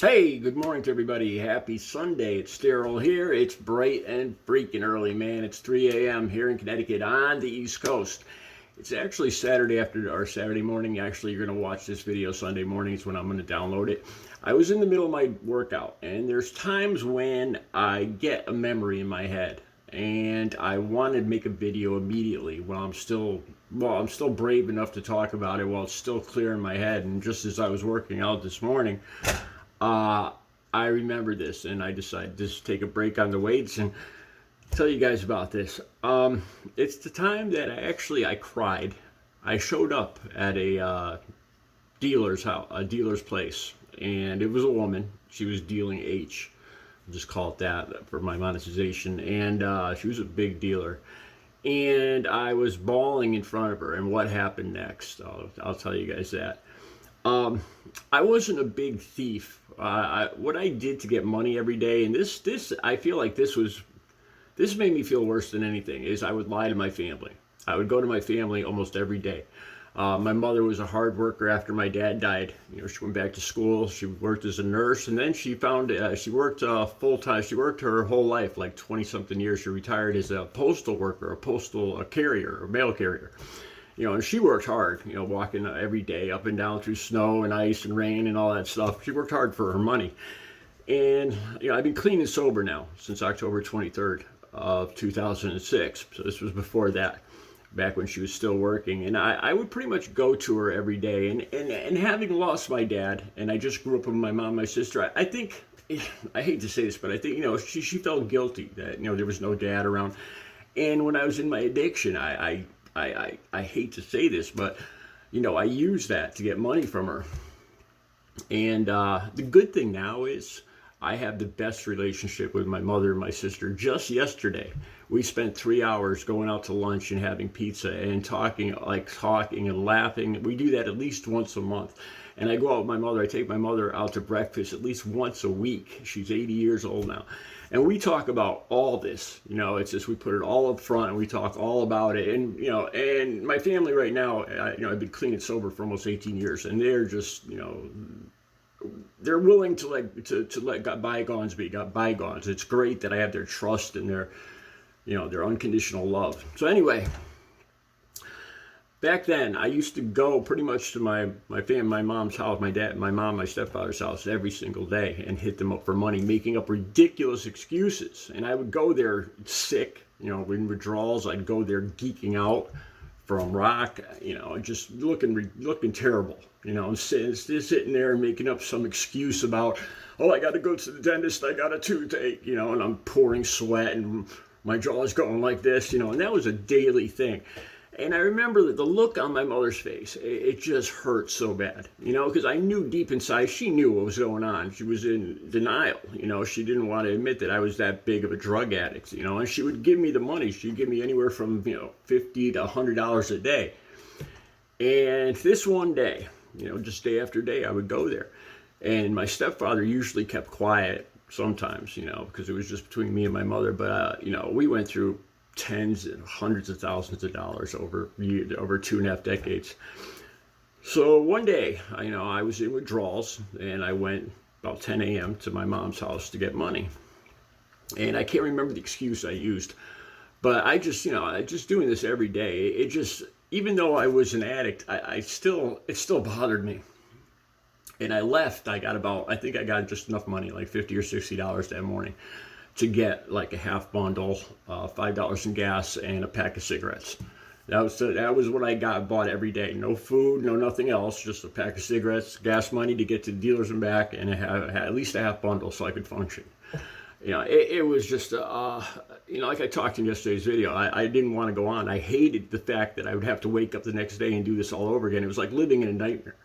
Hey, good morning to everybody. Happy Sunday. It's Daryl here. It's bright and freaking early, man. It's 3 a.m. here in Connecticut on the East Coast. It's actually Saturday after or Saturday morning. Actually, you're going to watch this video Sunday mornings when I'm going to download it. I was in the middle of my workout, and there's times when I get a memory in my head, and I want to make a video immediately while I'm still brave enough to talk about it while it's still clear in my head. And just as I was working out this morning, uh, I remember this, and I decided to just take a break on the weights and tell you guys about this. It's the time that I cried. I showed up at a dealer's house, a dealer's place, and it was a woman. She was dealing H. I'll just call it that for my monetization, and she was a big dealer. And I was bawling in front of her. And what happened next? I'll tell you guys that. Um, I wasn't a big thief. What I did to get money every day, and this I feel like this made me feel worse than anything, is I would lie to my family. I would go to my family almost every day. My mother was a hard worker after my dad died. You know, she went back to school. She worked as a nurse, and then she worked full time. She worked her whole life, like 20 something years. She retired as a postal worker, a carrier, a mail carrier. You know, and she worked hard, you know, walking every day up and down through snow and ice and rain and all that stuff. She worked hard for her money. And, you know, I've been clean and sober now since October 23rd of 2006. So this was before that, back when she was still working. And I would pretty much go to her every day. And having lost my dad, and I just grew up with my mom and my sister, I think, I hate to say this, but I think, you know, she felt guilty that, you know, there was no dad around. And when I was in my addiction, I hate to say this, but you know, I used that to get money from her. And the good thing now is I have the best relationship with my mother and my sister. Just yesterday, we spent 3 hours going out to lunch and having pizza and talking and laughing. We do that at least once a month. And I go out with my mother. I take my mother out to breakfast at least once a week. She's 80 years old now. And we talk about all this. You know, it's just we put it all up front and we talk all about it. And, you know, and my family right now, I've been clean and sober for almost 18 years. And they're just, you know, they're willing to let bygones be bygones. It's great that I have their trust and their unconditional love. So anyway, back then I used to go pretty much to my mom's house, my mom, my stepfather's house every single day and hit them up for money, making up ridiculous excuses. And I would go there sick, you know, in withdrawals. I'd go there geeking out from rock, you know, just looking terrible, you know, and sitting there and making up some excuse about, oh, I got to go to the dentist, I got a toothache, you know, and I'm pouring sweat and my jaw is going like this, you know, and that was a daily thing. And I remember that the look on my mother's face, it just hurt so bad, you know, because I knew deep inside, she knew what was going on. She was in denial, you know, she didn't want to admit that I was that big of a drug addict, you know, and she would give me the money. She'd give me anywhere from, you know, $50 to $100 a day. And this one day, you know, just day after day, I would go there. And my stepfather usually kept quiet sometimes, you know, because it was just between me and my mother. But, you know, we went through tens and hundreds of thousands of dollars over 2.5 decades. So one day, I was in withdrawals and I went about 10 a.m. to my mom's house to get money. And I can't remember the excuse I used, but I just doing this every day. It just, even though I was an addict, it still bothered me. And I left. I think I got just enough money, like $50 or $60 that morning, to get like a half bundle, $5 in gas, and a pack of cigarettes. That was what I bought every day. No food, no nothing else, just a pack of cigarettes, gas money to get to the dealers and back, and at least a half bundle so I could function. You know, it was just, like I talked in yesterday's video, I didn't want to go on. I hated the fact that I would have to wake up the next day and do this all over again. It was like living in a nightmare.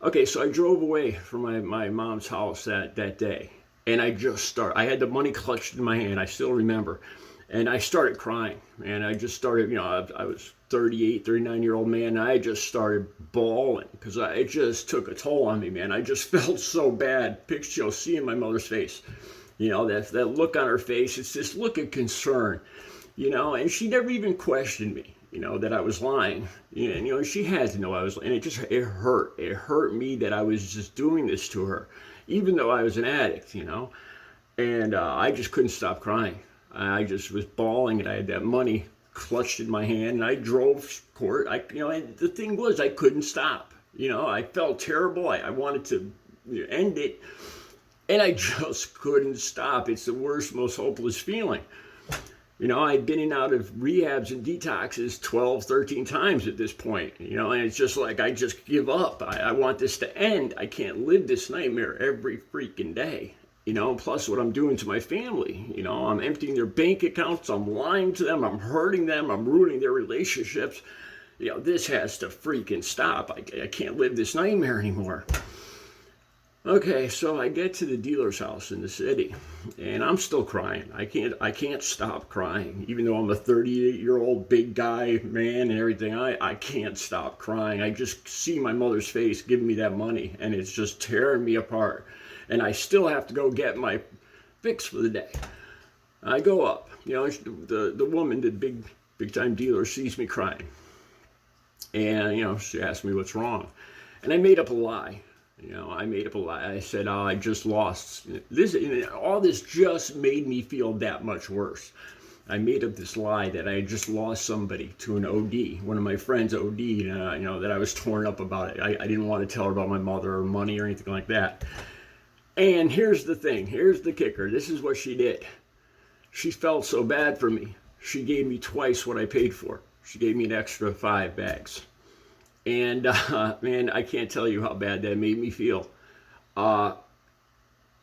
Okay, so I drove away from my mom's house that day. And I had the money clutched in my hand, I still remember. And I started crying. And I just started, I was 39-year-old man, and I just started bawling because it just took a toll on me, man. I just felt so bad. Seeing my mother's face, that look on her face, it's this look of concern, and she never even questioned me, that I was lying. And she had to know I was, and it hurt. It hurt me that I was just doing this to her. even though I was an addict, you know. And I just couldn't stop crying. I just was bawling, and I had that money clutched in my hand, and I drove court. And the thing was, I couldn't stop. You know, I felt terrible. I wanted to end it, and I just couldn't stop. It's the worst, most hopeless feeling. You know, I'd been in and out of rehabs and detoxes 12, 13 times at this point, you know, and it's just like, I just give up. I want this to end. I can't live this nightmare every freaking day, you know, plus what I'm doing to my family. You know, I'm emptying their bank accounts. I'm lying to them. I'm hurting them. I'm ruining their relationships. You know, this has to freaking stop. I can't live this nightmare anymore. Okay, so I get to the dealer's house in the city, and I'm still crying. I can't stop crying, even though I'm a 38-year-old big guy, man, and everything. I can't stop crying. I just see my mother's face giving me that money, and it's just tearing me apart. And I still have to go get my fix for the day. I go up. You know, the woman, the big time dealer, sees me crying, and you know, she asked me what's wrong, and I made up a lie. You know, I made up a lie. I said, "Oh, I just lost this." All this just made me feel that much worse. I made up this lie that I had just lost somebody to an OD. One of my friends OD'd, you know, that I was torn up about it. I didn't want to tell her about my mother or money or anything like that. And here's the thing. Here's the kicker. This is what she did. She felt so bad for me. She gave me twice what I paid for. She gave me an extra 5 bags. And, man, I can't tell you how bad that made me feel. I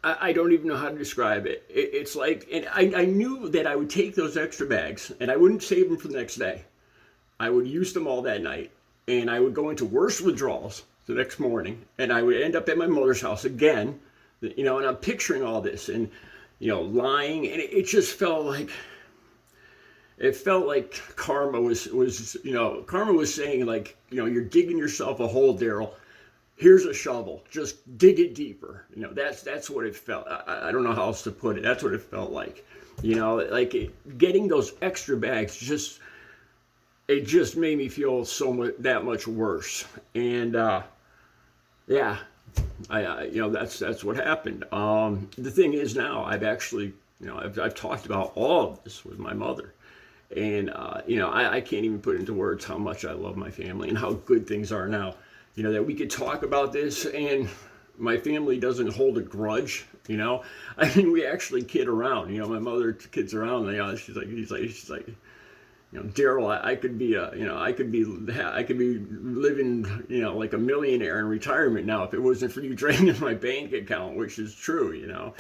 don't even know how to describe it. It's like, and I knew that I would take those extra bags, and I wouldn't save them for the next day. I would use them all that night, and I would go into worse withdrawals the next morning, and I would end up at my mother's house again, you know, and I'm picturing all this, and, you know, lying, and it just felt like... It felt like karma was, you know, karma was saying, like, you know, you're digging yourself a hole, Daryl. Here's a shovel. Just dig it deeper. You know, that's what it felt. I don't know how else to put it. That's what it felt like. You know, like getting those extra bags it just made me feel that much worse. And yeah, you know, that's what happened. The thing is now I've actually, you know, I've talked about all of this with my mother. And, you know, I can't even put into words how much I love my family and how good things are now. You know, that we could talk about this and my family doesn't hold a grudge, you know. I mean, we actually kid around. You know, my mother kids around. You know, she's like, you know, Daryl, I could be I could be living, you know, like a millionaire in retirement now if it wasn't for you draining my bank account, which is true, you know.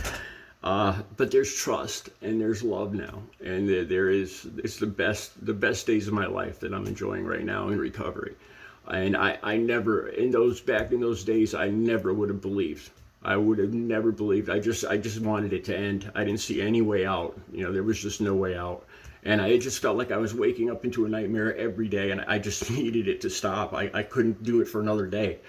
But there's trust and there's love now, and it's the best days of my life that I'm enjoying right now in recovery. And I never, back in those days, I never would have believed. I would have never believed. I just wanted it to end. I didn't see any way out. You know, there was just no way out. And I just felt like I was waking up into a nightmare every day, and I just needed it to stop. I couldn't do it for another day.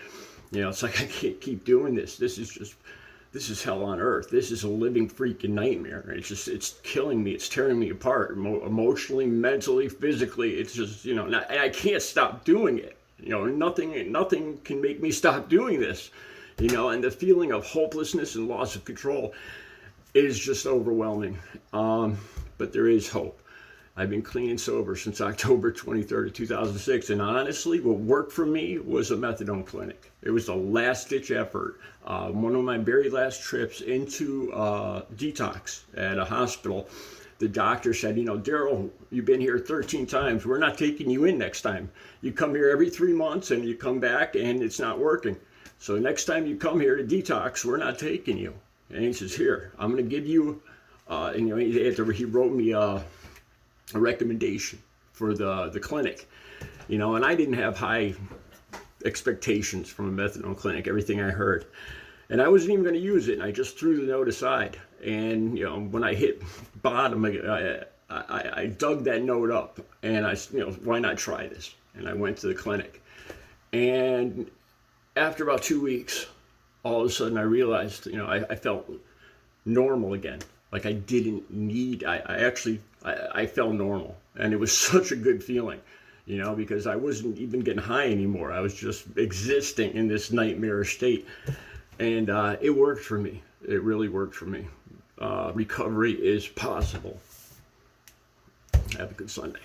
You know, it's like, I can't keep doing this. This is hell on earth. This is a living freaking nightmare. It's killing me. It's tearing me apart emotionally, mentally, physically. It's just, you know, and I can't stop doing it. You know, nothing can make me stop doing this. You know, and the feeling of hopelessness and loss of control is just overwhelming. But there is hope. I've been clean and sober since October 23rd of 2006, and honestly, what worked for me was a methadone clinic. It was a last-ditch effort. One of my very last trips into detox at a hospital, the doctor said, you know, Daryl, you've been here 13 times. We're not taking you in next time. You come here every 3 months, and you come back, and it's not working. So next time you come here to detox, we're not taking you. And he says, here, I'm going to give you, and you know, he wrote me a recommendation for the clinic, you know, and I didn't have high expectations from a methadone clinic, everything I heard, and I wasn't even going to use it, and I just threw the note aside. And you know, when I hit bottom, I dug that note up, and you know, why not try this? And I went to the clinic, and after about 2 weeks, all of a sudden I realized, you know, I felt normal again. Like I didn't need, I felt normal. And it was such a good feeling, you know, because I wasn't even getting high anymore. I was just existing in this nightmare state. And it worked for me. It really worked for me. Recovery is possible. Have a good Sunday.